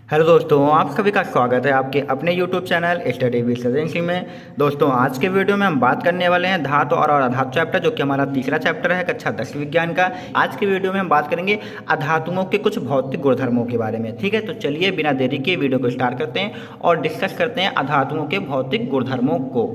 Hello दोस्तों, आप सभी का स्वागत है आपके अपने YouTube channel study with agency में। दोस्तों, आज के वीडियो में हम बात करने वाले हैं धातु और अधातु चैप्टर, जो कि हमारा तीसरा चैप्टर है कक्षा 10 विज्ञान का। आज के वीडियो में हम बात करेंगे अधातुओं के कुछ भौतिक गुणधर्मों के बारे में। ठीक है, तो चलिए बिना देरी के वीडियो को स्टार्ट करते हैं और डिस्कस करते हैं अधातुओं के भौतिक गुणधर्मों को।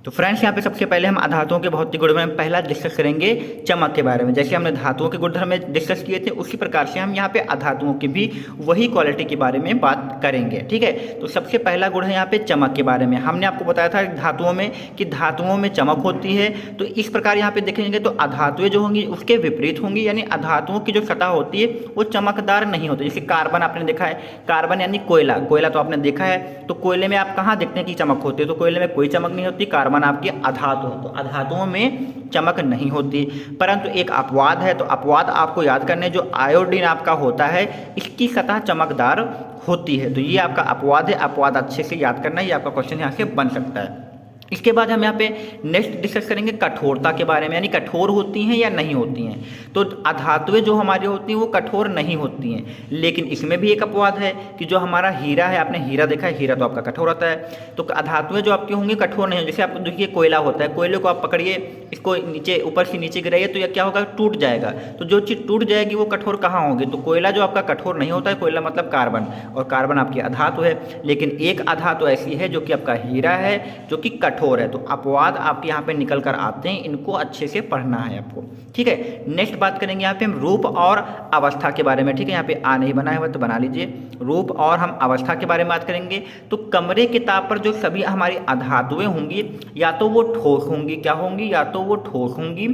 तो फ्रेंड्स, यहाँ पे सबसे पहले हम अधातुओं के भौतिक गुणधर्म में पहला डिस्कस करेंगे चमक के बारे में। जैसे हमने धातुओं के गुणधर्म में डिस्कस किए थे, उसी प्रकार से हम यहाँ पे अधातुओं की भी वही क्वालिटी के बारे में बात करेंगे। ठीक है, तो सबसे पहला गुण है यहाँ पे चमक के बारे में। हमने आपको बताया था धातुओं में कि धातुओं में चमक होती है। तो इस प्रकार यहाँ पे देखेंगे तो अधातुएं जो होंगी उसके विपरीत होंगी, यानी अधातुओं की जो सतह होती है वो चमकदार नहीं होती। जैसे कार्बन आपने देखा है, कार्बन यानी कोयला, कोयला तो आपने देखा है। तो कोयले में आप कहाँ देखते हैं कि चमक होती है? तो कोयले में कोई चमक नहीं होती। कार्बन आपकी अधातु है, तो अधातुओं में चमक नहीं होती। परंतु एक अपवाद है, तो अपवाद आपको याद करने, जो आयोडीन आपका होता है इसकी सतह चमकदार होती है। तो ये आपका अपवाद है, अपवाद अच्छे से याद करना, ये आपका क्वेश्चन यहाँ से बन सकता है। इसके बाद हम यहाँ पे नेक्स्ट डिस्कस करेंगे कठोरता के बारे में, यानी कठोर होती हैं या नहीं होती हैं। तो अधातुएं जो हमारी होती हैं वो कठोर नहीं होती हैं, लेकिन इसमें भी एक अपवाद है कि जो हमारा हीरा है, आपने हीरा देखा है, हीरा तो आपका कठोर होता है। तो अधातुएं जो आपकी होंगी कठोर नहीं होंगी। जैसे आप देखिए कोयला होता है, कोयले को आप पकड़िए, इसको नीचे ऊपर से नीचे गिराइए तो यह क्या होगा, टूट जाएगा। तो जो चीज़ टूट जाएगी वो कठोर कहाँ होगी? तो कोयला जो आपका कठोर नहीं होता है, कोयला मतलब कार्बन, और कार्बन आपकी अधातु है। लेकिन एक अधातु ऐसी है जो कि आपका हीरा है, जो कि कठोर है। तो अपवाद आपके यहाँ पे निकल कर आते हैं, इनको अच्छे से पढ़ना है आपको। ठीक है, नेक्स्ट बात करेंगे यहाँ पे हम रूप और अवस्था के बारे में। ठीक है, यहाँ पे आ नहीं बना है तो बना लीजिए। रूप और हम अवस्था के बारे में बात करेंगे। तो कमरे के ताप पर जो सभी हमारी अधातुएं होंगी, या तो वो ठोस होंगी, क्या होंगी, या तो वो ठोस होंगी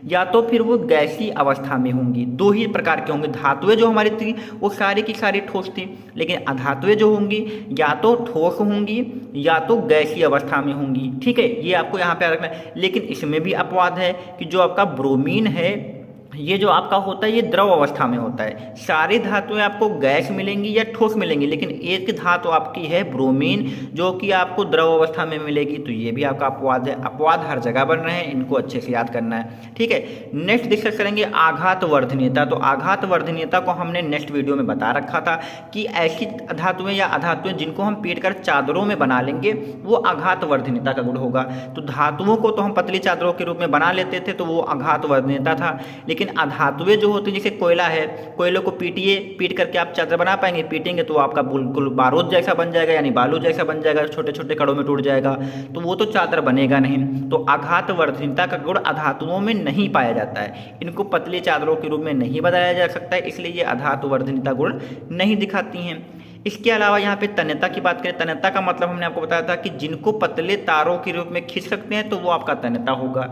या तो फिर वो गैसीय अवस्था में होंगी। दो ही प्रकार के होंगे। धातुएं जो हमारी थी वो सारी की सारी ठोस थी, लेकिन अधातुएं जो होंगी या तो ठोस होंगी या तो गैसीय अवस्था में होंगी। ठीक है, ये आपको यहाँ पे रखना है। लेकिन इसमें भी अपवाद है कि जो आपका ब्रोमीन है, ये जो आपका होता है ये द्रव अवस्था में होता है। सारी धातुएं आपको गैस मिलेंगी या ठोस मिलेंगी, लेकिन एक धातु आपकी है ब्रोमीन, जो कि आपको द्रव अवस्था में मिलेगी। तो ये भी आपका अपवाद है। अपवाद हर जगह बन रहे हैं, इनको अच्छे से याद करना है। ठीक है, नेक्स्ट डिस्कस करेंगे आघात वर्धनीयता। तो आघात वर्धनीयता को हमने नेक्स्ट वीडियो में बता रखा था कि ऐसी धातुएं या अधातुएं जिनको हम पीट कर चादरों में बना लेंगे वो आघात वर्धनीयता का गुण होगा। तो धातुओं को तो हम पतली चादरों के रूप में बना लेते थे, तो वो आघात वर्धनीयता था। लेकिन अधातुएं जो होती है, जैसे कोयला है, कोयले को पीटिए, पीट करके आप चादर बना पाएंगे? पीटेंगे तो आपका बिल्कुल बारूद जैसा बन जाएगा, यानी बालू जैसा बन जाएगा, छोटे छोटे कणों में टूट जाएगा। तो वो तो चादर बनेगा नहीं। तो आघात वर्धनीयता का गुण अधातुओं में नहीं पाया जाता है, इनको पतली चादरों के रूप में नहीं बनाया जा सकता है, इसलिए ये आघात वर्धनीयता गुण नहीं दिखाती हैं। इसके अलावा यहाँ पे तन्यता की बात करें। तन्यता का मतलब हमने आपको बताया था कि जिनको पतले तारों के रूप में खींच सकते हैं तो वो आपका तन्यता होगा।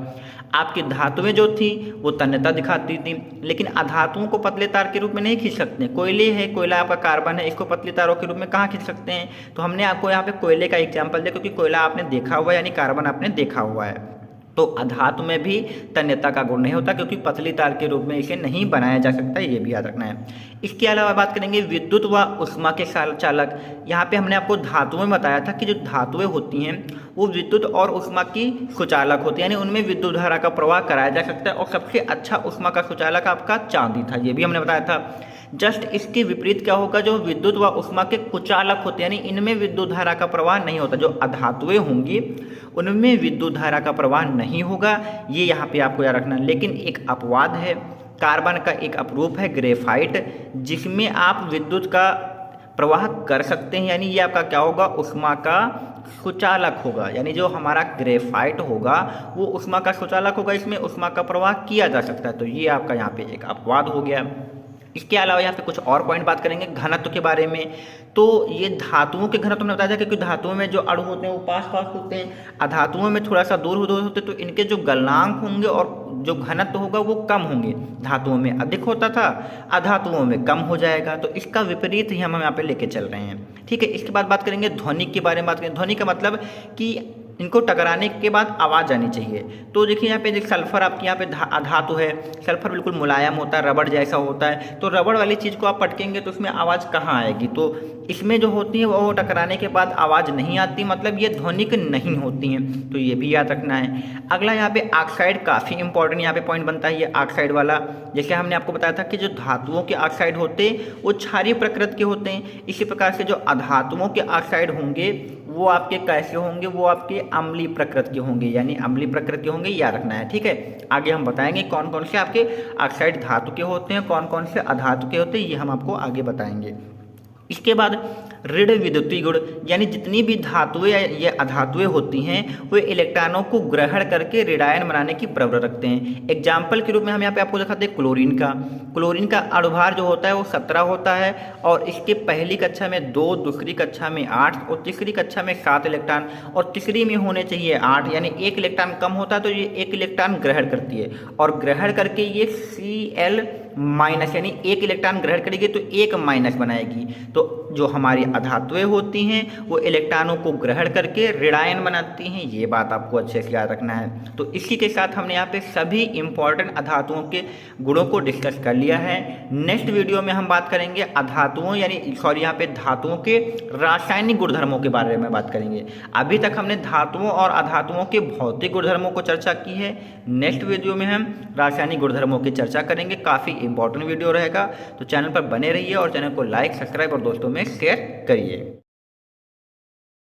आपकी धातुएं जो थी वो तन्यता दिखाती थी, लेकिन अधातुओं को पतले तार के रूप में नहीं खींच सकते। कोयले है, कोयला आपका कार्बन है, इसको पतले तारों के रूप में कहाँ खींच सकते हैं? तो हमने आपको यहाँ पे कोयले का एग्जाम्पल दिया, क्योंकि कोयला आपने देखा हुआ है, यानी कार्बन आपने देखा हुआ है। तो अधातु में भी तन्यता का गुण नहीं होता, क्योंकि पतली तार के रूप में इसे नहीं बनाया जा सकता, ये भी याद रखना है। इसके अलावा बात करेंगे विद्युत व ऊष्मा के चालक। यहाँ पे हमने आपको धातुओं में बताया था कि जो धातुएं होती हैं वो विद्युत और ऊष्मा की सुचालक होती है, यानी उनमें विद्युत धारा का प्रवाह कराया जा सकता है। और सबसे अच्छा ऊष्मा का सुचालक आपका चांदी था, ये भी हमने बताया था। जस्ट इसके विपरीत क्या होगा, जो विद्युत व ऊष्मा के कुचालक होते हैं, यानी इनमें विद्युत धारा का प्रवाह नहीं होता। जो अधातुएं होंगी उनमें विद्युत धारा का प्रवाह नहीं होगा, ये यहाँ पे आपको याद रखना। लेकिन एक अपवाद है, कार्बन का एक अपरूप है ग्रेफाइट, जिसमें आप विद्युत का प्रवाह कर सकते हैं, यानी ये आपका क्या होगा, ऊष्मा का सुचालक होगा। यानी जो हमारा ग्रेफाइट होगा वो ऊष्मा का सुचालक होगा, इसमें ऊष्मा का प्रवाह किया जा सकता है। तो ये आपका यहाँ पे एक अपवाद हो गया। इसके अलावा यहाँ पे कुछ और पॉइंट बात करेंगे घनत्व के बारे में। तो ये धातुओं के घनत्व हमने बताया था, क्योंकि धातुओं में जो अणु होते हैं वो पास पास होते हैं, अधातुओं में थोड़ा सा दूर होते हैं, तो इनके जो गलनांक होंगे और जो घनत्व होगा वो कम होंगे। धातुओं में अधिक होता था, अधातुओं में कम हो जाएगा। तो इसका विपरीत ही हम यहाँ पे लेके चल रहे हैं। ठीक है, इसके बाद बात करेंगे ध्वनि के बारे में। बात करेंगे ध्वनि का मतलब कि इनको टकराने के बाद आवाज़ आनी चाहिए। तो देखिए यहाँ पे जो सल्फर आपके यहाँ पे धातु है, सल्फर बिल्कुल मुलायम होता है, रबड़ जैसा होता है, तो रबड़ वाली चीज़ को आप पटकेंगे तो उसमें आवाज़ कहाँ आएगी। तो इसमें जो होती है वो टकराने के बाद आवाज़ नहीं आती, मतलब ये ध्वनिक नहीं होती हैं, तो ये भी याद रखना है। अगला यहाँ पे ऑक्साइड काफ़ी इंपॉर्टेंट यहाँ पे पॉइंट बनता है, ये ऑक्साइड वाला। जैसे हमने आपको बताया था कि जो धातुओं के ऑक्साइड होते हैं वो क्षारीय प्रकृति के होते हैं, इसी प्रकार से जो अधातुओं के ऑक्साइड होंगे वो आपके कैसे होंगे, वो आपके अम्लीय प्रकृति के होंगे, यानी अम्लीय प्रकृति के होंगे, याद रखना है, ठीक है। आगे हम बताएंगे कौन कौन से आपके ऑक्साइड धातु के होते हैं, कौन कौन से अधातु के होते हैं, ये हम आपको आगे बताएंगे। इसके बाद ऋण विद्युतीय गुण, यानी जितनी भी धातुएं या अधातुएं होती हैं वो इलेक्ट्रॉनों को ग्रहण करके ऋणायन बनाने की प्रवृत्ति रखते हैं। एग्जाम्पल के रूप में हम यहाँ पे आपको दिखाते हैं क्लोरीन का अणुभार जो होता है वो 17 होता है, और इसके पहली कक्षा में 2, दूसरी कक्षा में 8 और तीसरी कक्षा में 7 इलेक्ट्रॉन, और तीसरी में होने चाहिए 8, यानी 1 इलेक्ट्रॉन कम होता है तो ये 1 इलेक्ट्रॉन ग्रहण करती है, और ग्रहण करके ये Cl माइनस, यानी 1 इलेक्ट्रॉन ग्रहण करेगी तो 1 माइनस बनाएगी। तो जो हमारी अधातुएं होती हैं वो इलेक्ट्रॉनों को ग्रहण करके ऋणायन बनाती हैं, ये बात आपको अच्छे से याद रखना है। तो इसी के साथ हमने यहाँ पे सभी इंपॉर्टेंट अधातुओं के गुणों को डिस्कस कर लिया है। नेक्स्ट वीडियो में हम बात करेंगे अधातुओं यानी सॉरी यहाँ पे धातुओं के रासायनिक गुणधर्मों के बारे में बात करेंगे। अभी तक हमने धातुओं और अधातुओं के भौतिक गुणधर्मों को चर्चा की है, नेक्स्ट वीडियो में हम रासायनिक गुणधर्मों की चर्चा करेंगे। काफ़ी इंपॉर्टेंट वीडियो रहेगा, तो चैनल पर बने रहिए और चैनल को लाइक, सब्सक्राइब और दोस्तों में शेयर करिए।